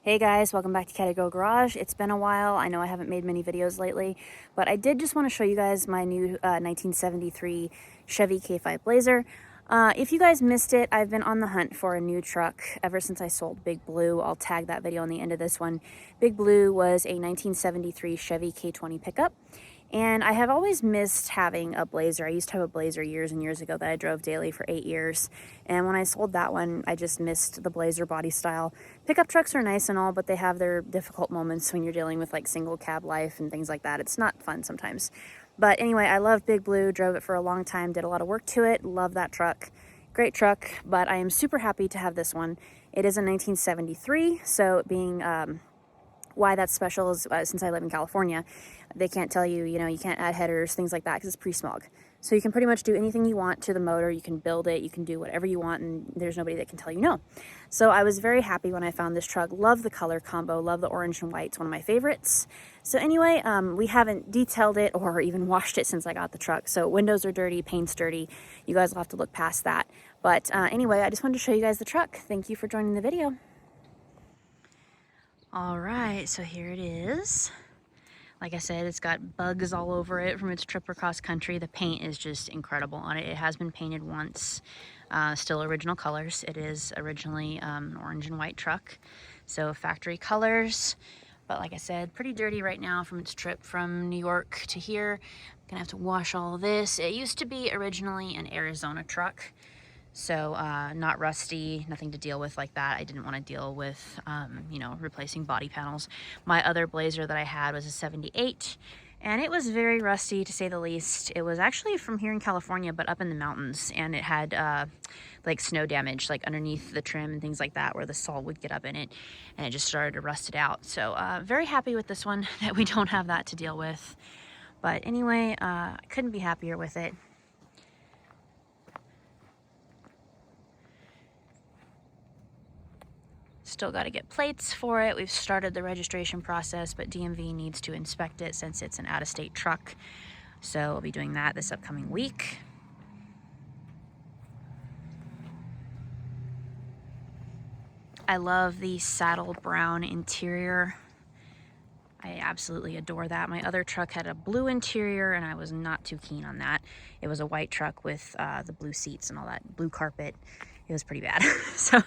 Hey guys, welcome back to Caddy Girl Garage. It's been a while. I know I haven't made many videos lately, but I did just want to show you guys my new 1973 Chevy K5 Blazer. If you guys missed it, I've been on the hunt for a new truck ever since I sold Big Blue. I'll tag that video on the end of this one. Big Blue was a 1973 Chevy K20 pickup. And I have always missed having a Blazer. I used to have a Blazer years and years ago that I drove daily for 8 years. And when I sold that one, I just missed the Blazer body style. Pickup trucks are nice and all, but they have their difficult moments when you're dealing with like single cab life and things like that. It's not fun sometimes. But anyway, I love Big Blue, drove it for a long time, did a lot of work to it, love that truck. Great truck, but I am super happy to have this one. It is a 1973, so being why that's special is since I live in California, they can't tell you, you can't add headers, things like that, because it's pre-smog. So you can pretty much do anything you want to the motor. You can build it, you can do whatever you want, and there's nobody that can tell you no. So I was very happy when I found this truck. Love the color combo, love the orange and white. It's one of my favorites. So anyway, we haven't detailed it or even washed it since I got the truck. So windows are dirty, paint's dirty. You guys will have to look past that. But anyway, I just wanted to show you guys the truck. Thank you for joining the video. All right, so here it is. Like I said, it's got bugs all over it from its trip across country. The paint is just incredible on it. It has been painted once, still original colors. It is originally an orange and white truck, so factory colors. But like I said, pretty dirty right now from its trip from New York to here. Gonna have to wash all of this. It used to be originally an Arizona truck. So not rusty, nothing to deal with like that. I didn't want to deal with, replacing body panels. My other Blazer that I had was a 78, and it was very rusty to say the least. It was actually from here in California, but up in the mountains, and it had like snow damage, like underneath the trim and things like that, where the salt would get up in it, and it just started to rust it out. So very happy with this one that we don't have that to deal with. But anyway, I couldn't be happier with it. Still got to get plates for it. We've started the registration process, but DMV needs to inspect it since it's an out-of-state truck. So I'll be doing that this upcoming week. I love the saddle brown interior. I absolutely adore that. My other truck had a blue interior, and I was not too keen on that. It was a white truck with the blue seats and all that blue carpet. It was pretty bad. So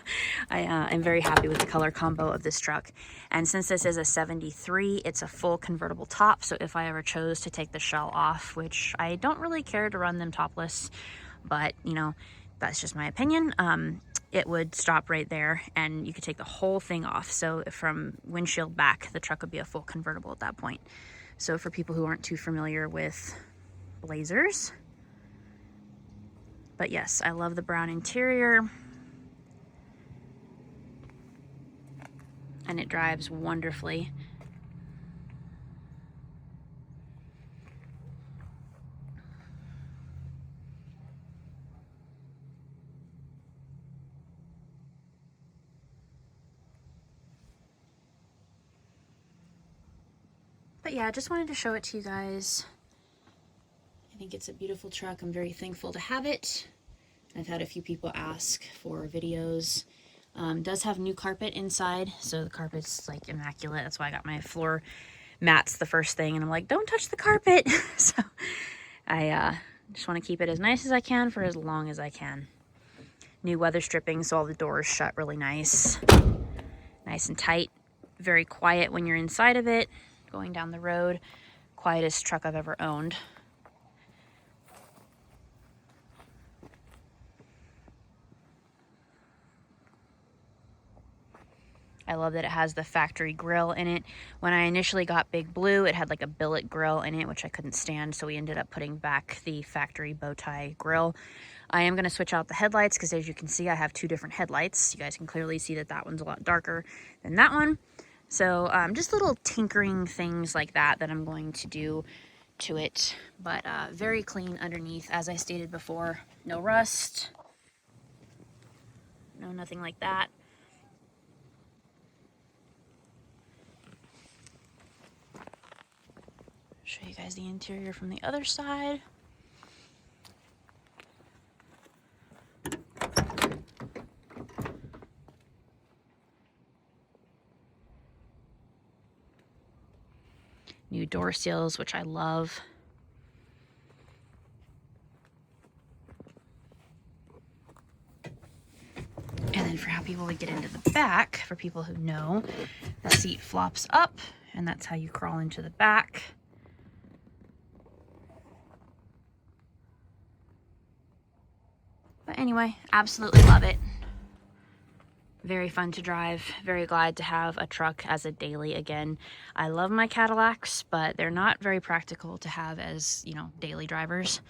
I am very happy with the color combo of this truck. And since this is a 73, it's a full convertible top. So if I ever chose to take the shell off, which I don't really care to run them topless, but that's just my opinion, it would stop right there and you could take the whole thing off. So from windshield back, the truck would be a full convertible at that point. So for people who aren't too familiar with Blazers, but yes, I love the brown interior, and it drives wonderfully. But yeah, I just wanted to show it to you guys. I think it's a beautiful truck. I'm very thankful to have it. I've had a few people ask for videos. Does have new carpet inside, so the carpet's like immaculate. That's why I got my floor mats the first thing, and I'm like, don't touch the carpet. So I just want to keep it as nice as I can for as long as I can. New weather stripping, so all the doors shut really nice and tight. Very quiet when you're inside of it, going down the road. Quietest truck I've ever owned. I love that it has the factory grill in it. When I initially got Big Blue, it had like a billet grill in it, which I couldn't stand, so we ended up putting back the factory bow tie grill. I am going to switch out the headlights because, as you can see, I have two different headlights. You guys can clearly see that that one's a lot darker than that one. So just little tinkering things like that I'm going to do to it. But very clean underneath, as I stated before. No rust. No, nothing like that. Show you guys the interior from the other side. New door seals, which I love. And then for how people would get into the back, for people who know, the seat flops up, and that's how you crawl into the back. But anyway, absolutely love it. Very fun to drive. Very glad to have a truck as a daily again. I love my Cadillacs, but they're not very practical to have as, you know, daily drivers.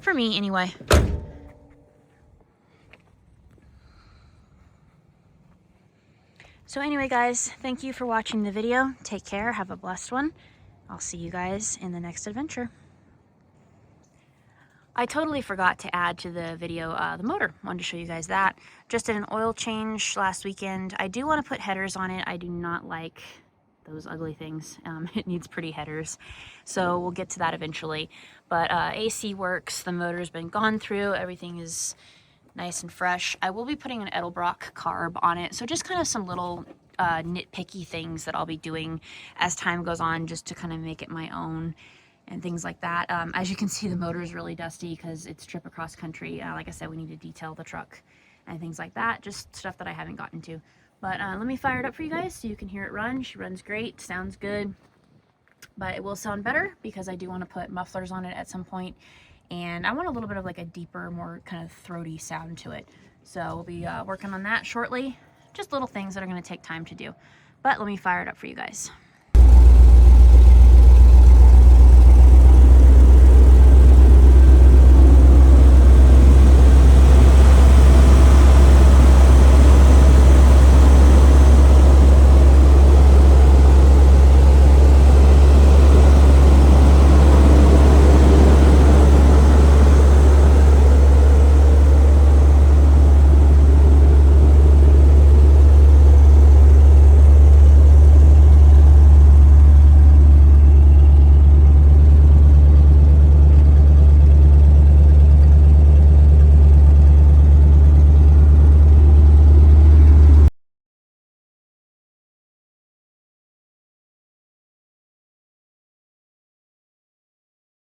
For me, anyway. So anyway, guys, thank you for watching the video. Take care. Have a blessed one. I'll see you guys in the next adventure. I totally forgot to add to the video the motor. Wanted to show you guys that. Just did an oil change last weekend. I do want to put headers on it. I do not like those ugly things. It needs pretty headers. So we'll get to that eventually. But AC works. The motor's been gone through. Everything is nice and fresh. I will be putting an Edelbrock carb on it. So just kind of some little nitpicky things that I'll be doing as time goes on, just to kind of make it my own and things like that. As you can see, the motor is really dusty because it's trip across country. Like I said, we need to detail the truck and things like that. Just stuff that I haven't gotten to. But let me fire it up for you guys so you can hear it run. She runs great, sounds good. But it will sound better because I do want to put mufflers on it at some point. And I want a little bit of like a deeper, more kind of throaty sound to it. So we'll be working on that shortly. Just little things that are going to take time to do. But let me fire it up for you guys.